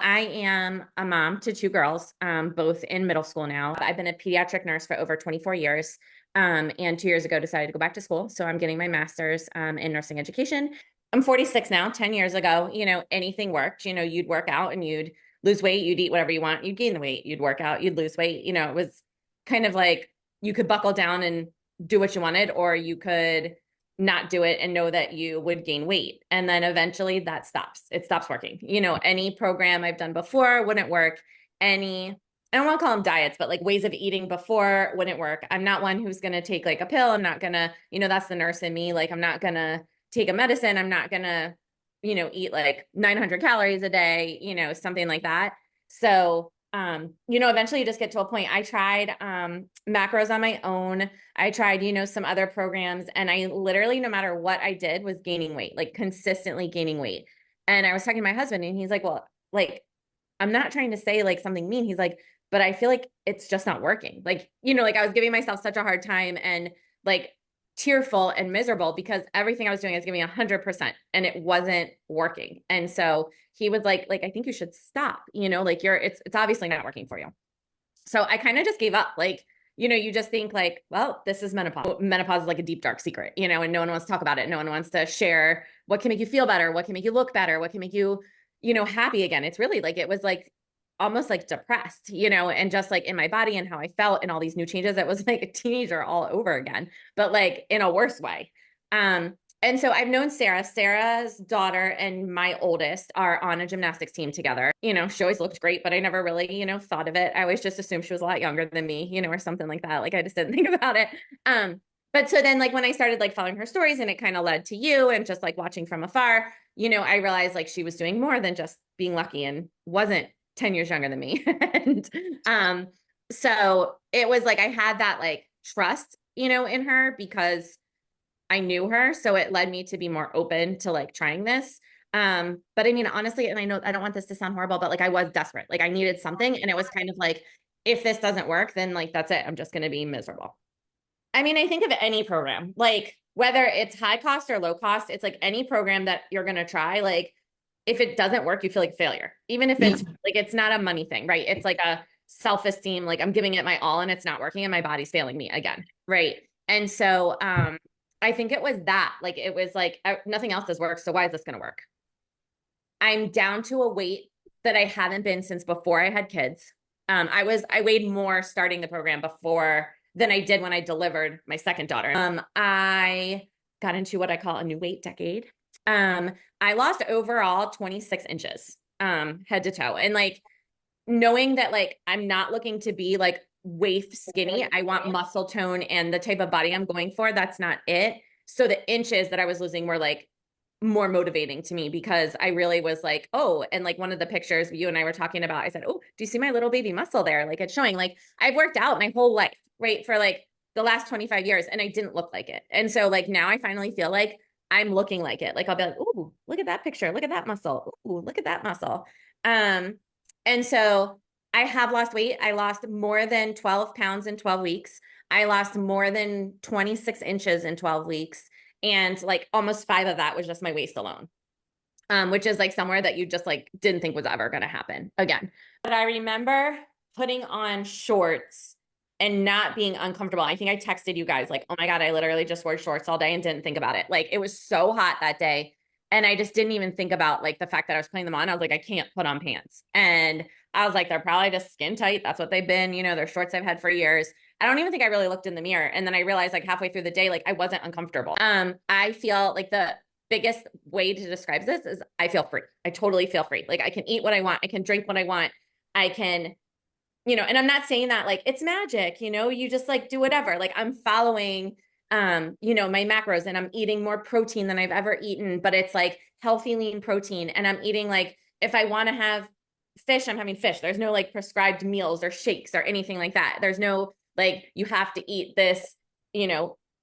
I am a mom to two girls, both in middle school now. I've been a pediatric nurse for over 24 years. And 2 years ago decided to go back to school. So I'm getting my master's in nursing education. I'm 46 now. 10 years ago, anything worked. You'd work out and you'd lose weight, you'd eat whatever you want, you'd gain the weight, you'd work out, you'd lose weight. It was kind of like you could buckle down and do what you wanted, or you could not do it and know that you would gain weight. And then eventually that stops. It stops working. Any program I've done before wouldn't work. I don't want to call them diets, but like ways of eating before wouldn't work. I'm not one who's going to take like a pill. I'm not going to, that's the nurse in me. Like, I'm not going to take a medicine. I'm not going to, eat like 900 calories a day, something like that. So eventually you just get to a point. I tried macros on my own. I tried, some other programs, and I literally, no matter what I did, was gaining weight, like consistently gaining weight. And I was talking to my husband, and he's like, well, like, I'm not trying to say like something mean. He's like, but I feel like it's just not working. Like, like I was giving myself such a hard time and like tearful and miserable because everything I was doing, I was giving 100% and it wasn't working. And so he was like, I think you should stop, like it's obviously not working for you. So I kind of just gave up. Like, you just think like, well, this is menopause. Menopause is like a deep, dark secret, and no one wants to talk about it. No one wants to share what can make you feel better, what can make you look better, what can make you, happy again. It's really like, it was like almost like depressed, and just like in my body and how I felt and all these new changes. It was like a teenager all over again, but like in a worse way. And so I've known Sarah. Sarah's daughter and my oldest are on a gymnastics team together. She always looked great, but I never really, thought of it. I always just assumed she was a lot younger than me, or something like that. Like I just didn't think about it. But so then like when I started like following her stories, and it kind of led to you and just like watching from afar, I realized like she was doing more than just being lucky and wasn't 10 years younger than me. And so it was like I had that like trust, in her because I knew her. So it led me to be more open to like trying this. But I mean, honestly, and I know I don't want this to sound horrible, but like I was desperate. Like I needed something. And it was kind of like, if this doesn't work, then like that's it. I'm just going to be miserable. I mean, I think of any program, like whether it's high cost or low cost, it's like any program that you're going to try, like if it doesn't work, you feel like failure, even if it's like, it's not a money thing, right? It's like a self-esteem, like I'm giving it my all and it's not working and my body's failing me again. Right. And so, I think it was that, like, it was like, nothing else has worked. So why is this going to work? I'm down to a weight that I haven't been since before I had kids. I weighed more starting the program before than I did when I delivered my second daughter. I got into what I call a new weight decade. I lost overall 26 inches, head to toe. And like, knowing that like, I'm not looking to be like waif skinny. I want muscle tone and the type of body I'm going for. That's not it. So the inches that I was losing were like more motivating to me because I really was like, oh, and like one of the pictures you and I were talking about, I said, oh, do you see my little baby muscle there? Like it's showing, like I've worked out my whole life, right? For like the last 25 years and I didn't look like it. And so like now I finally feel like I'm looking like it. Like I'll be like, oh, look at that picture. Look at that muscle. Oh, look at that muscle. And so I have lost weight. I lost more than 12 pounds in 12 weeks. I lost more than 26 inches in 12 weeks. And like almost 5 of that was just my waist alone, which is like somewhere that you just like didn't think was ever going to happen again. But I remember putting on shorts and not being uncomfortable. I think I texted you guys like, oh my God, I literally just wore shorts all day and didn't think about it. Like it was so hot that day. And I just didn't even think about like the fact that I was putting them on. I was like, I can't put on pants. And I was like, they're probably just skin tight. That's what they've been. They're shorts I've had for years. I don't even think I really looked in the mirror. And then I realized like halfway through the day, like I wasn't uncomfortable. I feel like the biggest way to describe this is I feel free. I totally feel free. Like I can eat what I want. I can drink what I want. I can, and I'm not saying that like it's magic, you just like do whatever. Like I'm following my macros and I'm eating more protein than I've ever eaten, but it's like healthy, lean protein. And I'm eating like, if I want to have fish, I'm having fish. There's no like prescribed meals or shakes or anything like that. There's no, like, you have to eat this,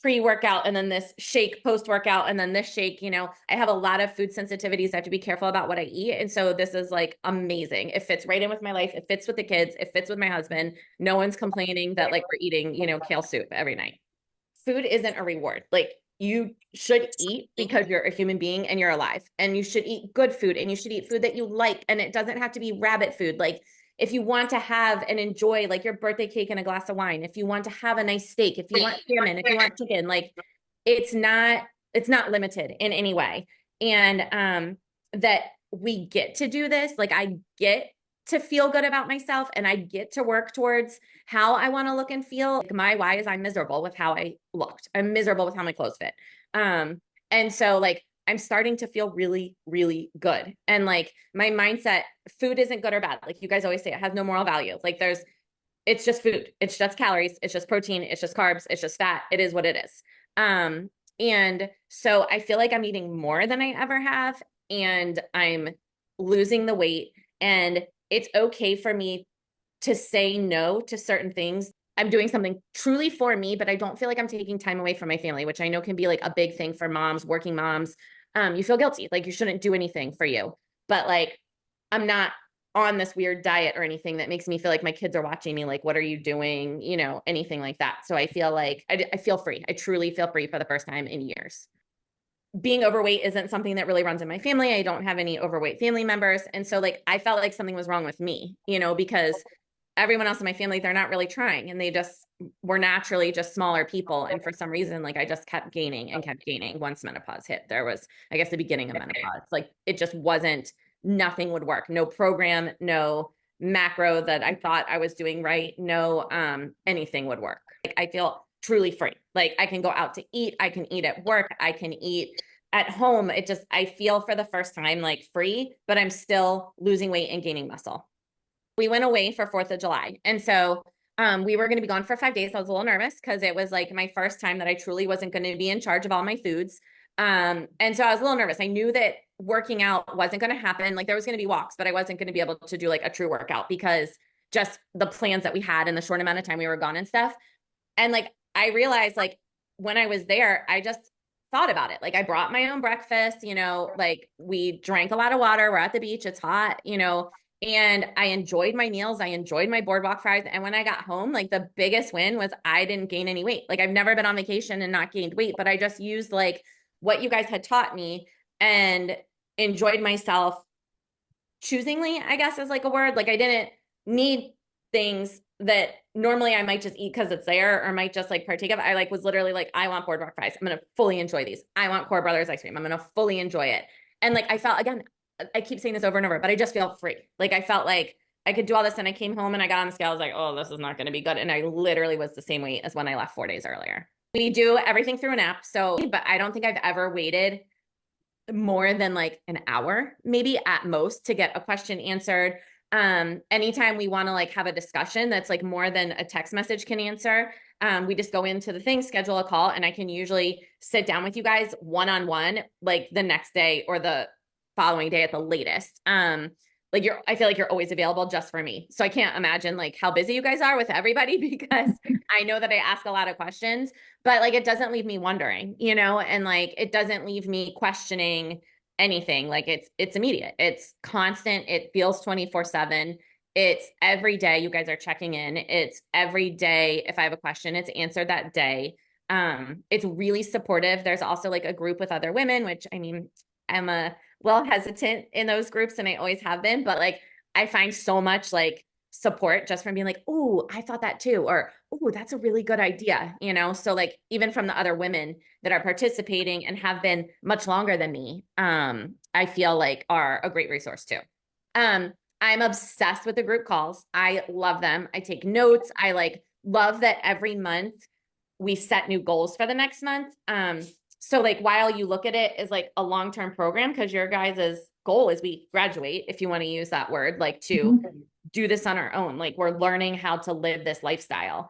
pre-workout and then this shake post-workout and then this shake, I have a lot of food sensitivities. I have to be careful about what I eat. And so this is like amazing. It fits right in with my life. It fits with the kids. It fits with my husband. No one's complaining that like we're eating, kale soup every night. Food isn't a reward. Like you should eat because you're a human being and you're alive, and you should eat good food, and you should eat food that you like. And it doesn't have to be rabbit food. Like if you want to have and enjoy like your birthday cake and a glass of wine, if you want to have a nice steak, if you want salmon, if you want chicken, like it's not, it's not limited in any way. And that we get to do this. Like I get to feel good about myself, and I get to work towards how I want to look and feel. Like my why is I'm miserable with how I looked. I'm miserable with how my clothes fit. And so like I'm starting to feel really, really good. And like my mindset, food isn't good or bad. Like you guys always say, it has no moral value. Like it's just food. It's just calories. It's just protein. It's just carbs. It's just fat. It is what it is. And so I feel like I'm eating more than I ever have, and I'm losing the weight, and it's okay for me to say no to certain things. I'm doing something truly for me, but I don't feel like I'm taking time away from my family, which I know can be like a big thing for moms, working moms. You feel guilty, like you shouldn't do anything for you. But like, I'm not on this weird diet or anything that makes me feel like my kids are watching me, like, what are you doing? You know, anything like that. So I feel like I feel free. I truly feel free for the first time in years. Being overweight isn't something that really runs in my family. I don't have any overweight family members. And so like, I felt like something was wrong with me, you know, because everyone else in my family, they're not really trying, and they just were naturally just smaller people. And for some reason, like I just kept gaining and kept gaining. Once menopause hit, there was, I guess, the beginning of menopause. Like it just wasn't, nothing would work. No program, no macro that I thought I was doing right. No, anything would work. Like I feel truly free. Like I can go out to eat. I can eat at work. I can eat at home. It just, I feel for the first time like free, but I'm still losing weight and gaining muscle. We went away for 4th of July. And so we were going to be gone for 5 days. I was a little nervous because it was like my first time that I truly wasn't going to be in charge of all my foods. And so I was a little nervous. I knew that working out wasn't going to happen. Like there was going to be walks, but I wasn't going to be able to do like a true workout because just the plans that we had in the short amount of time we were gone and stuff. And like, I realized like when I was there, I just thought about it. Like I brought my own breakfast, you know, like we drank a lot of water. We're at the beach. It's hot, you know, and I enjoyed my meals. I enjoyed my boardwalk fries. And when I got home, like the biggest win was I didn't gain any weight. Like I've never been on vacation and not gained weight, but I just used like what you guys had taught me and enjoyed myself choosingly, I guess is like a word. Like I didn't need things that normally I might just eat because it's there or might just like partake of. I like was literally like, I want boardwalk fries. I'm going to fully enjoy these. I want Core Brothers ice cream. I'm going to fully enjoy it. And like, I felt, again, I keep saying this over and over, but I just feel free. Like I felt like I could do all this, and I came home and I got on the scale. I was like, oh, this is not going to be good. And I literally was the same weight as when I left 4 days earlier. We do everything through an app. So, but I don't think I've ever waited more than like an hour, maybe at most, to get a question answered. Anytime we want to like have a discussion that's like more than a text message can answer, we just go into the thing, schedule a call, and I can usually sit down with you guys one-on-one like the next day or the following day at the latest. Like I feel like you're always available just for me. So I can't imagine like how busy you guys are with everybody, because I know that I ask a lot of questions, but like it doesn't leave me wondering, you know, and like it doesn't leave me questioning anything. Like it's immediate. It's constant. It feels 24/7. It's every day you guys are checking in. It's every day. If I have a question, it's answered that day. It's really supportive. There's also like a group with other women, which I mean, I'm a well hesitant in those groups, and I always have been, but like I find so much like support just from being like, oh, I thought that too, or oh, that's a really good idea, you know? So like even from the other women that are participating and have been much longer than me, I feel like are a great resource too. I'm obsessed with the group calls. I love them. I take notes. I like love that every month we set new goals for the next month. So like while you look at it as like a long-term program, because your guys' goal is we graduate, if you want to use that word, like to do this on our own. Like we're learning how to live this lifestyle.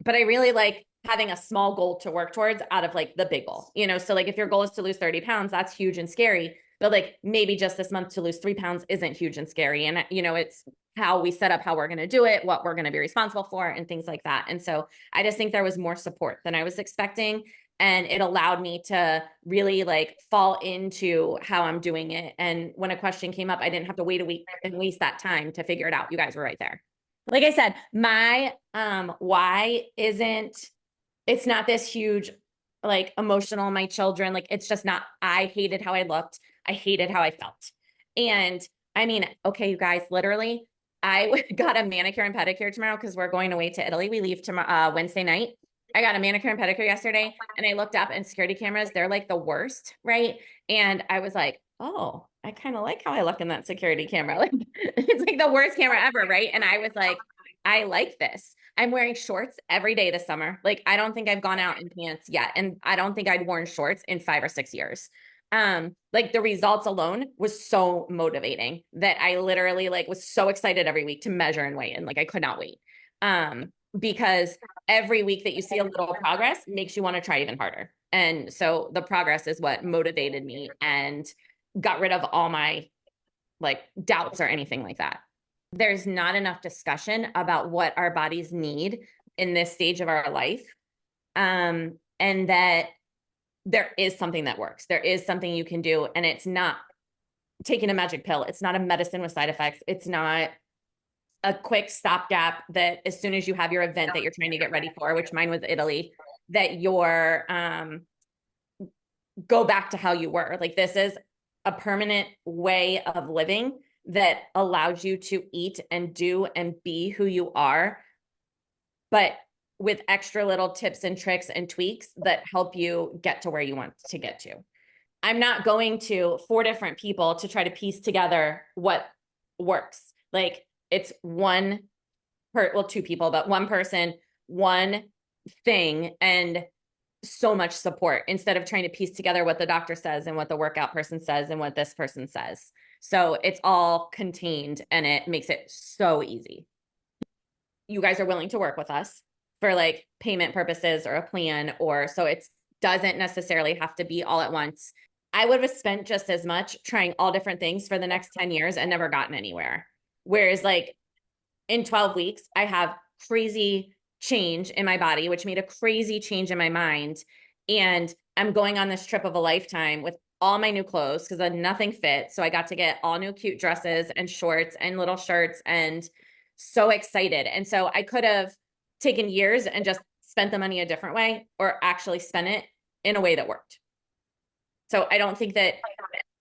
But I really like having a small goal to work towards out of like the big goal, you know? So like if your goal is to lose 30 pounds, that's huge and scary. But like maybe just this month to lose 3 pounds isn't huge and scary. And, you know, it's how we set up how we're going to do it, what we're going to be responsible for, and things like that. And so I just think there was more support than I was expecting. And it allowed me to really like fall into how I'm doing it. And when a question came up, I didn't have to wait a week and waste that time to figure it out. You guys were right there. Like I said, my why isn't, it's not this huge like emotional, my children, like it's just not, I hated how I looked. I hated how I felt. And I mean, okay, you guys, literally, I got a manicure and pedicure tomorrow because we're going away to Italy. We leave tomorrow, Wednesday night. I got a manicure and pedicure yesterday, and I looked up and security cameras, they're like the worst, right? And I was like, oh, I kind of like how I look in that security camera. Like it's like the worst camera ever, right? And I was like, I like this. I'm wearing shorts every day this summer. Like I don't think I've gone out in pants yet. And I don't think I'd worn shorts in 5 or 6 years. Like the results alone was so motivating that I literally like was so excited every week to measure and weigh in. Like I could not wait. Because every week that you see a little progress makes you want to try even harder. And so the progress is what motivated me and got rid of all my like doubts or anything like that. There's not enough discussion about what our bodies need in this stage of our life. And that there is something that works. There is something you can do. And it's not taking a magic pill. It's not a medicine with side effects. It's not a quick stopgap that as soon as you have your event that you're trying to get ready for, which mine was Italy, that you're go back to how you were. Like this is a permanent way of living that allows you to eat and do and be who you are, but with extra little tips and tricks and tweaks that help you get to where you want to get to. I'm not going to 4 different people to try to piece together what works. Like it's well, 2 people, but one person, one thing, and so much support instead of trying to piece together what the doctor says and what the workout person says and what this person says. So it's all contained and it makes it so easy. You guys are willing to work with us for like payment purposes or a plan, or so it doesn't necessarily have to be all at once. I would have spent just as much trying all different things for the next 10 years and never gotten anywhere. Whereas like in 12 weeks, I have crazy change in my body, which made a crazy change in my mind. And I'm going on this trip of a lifetime with all my new clothes because nothing fit. So I got to get all new cute dresses and shorts and little shirts and so excited. And so I could have taken years and just spent the money a different way or actually spent it in a way that worked. So I don't think that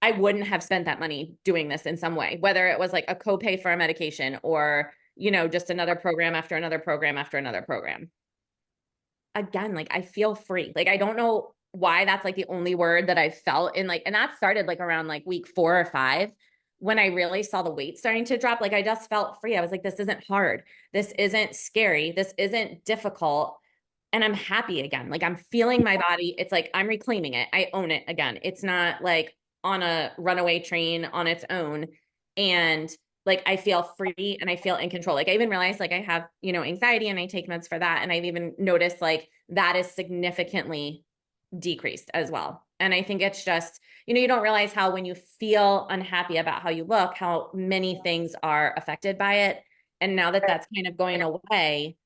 I wouldn't have spent that money doing this in some way, whether it was like a copay for a medication or, you know, just another program after another program after another program. Again, like I feel free. Like I don't know why that's like the only word that I felt in like, and that started like around like week 4 or 5 when I really saw the weight starting to drop. Like I just felt free. I was like, this isn't hard. This isn't scary. This isn't difficult. And I'm happy again. Like I'm feeling my body. It's like I'm reclaiming it. I own it again. It's not like on a runaway train on its own. And like I feel free and I feel in control. Like I even realized like I have, you know, anxiety and I take meds for that. And I've even noticed like that is significantly decreased as well. And I think it's just, you know, you don't realize how when you feel unhappy about how you look, how many things are affected by it. And now that that's kind of going away,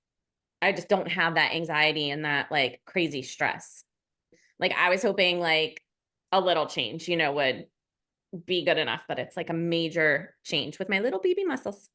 I just don't have that anxiety and that like crazy stress. Like I was hoping like a little change, you know, would be good enough, but it's like a major change with my little baby muscles.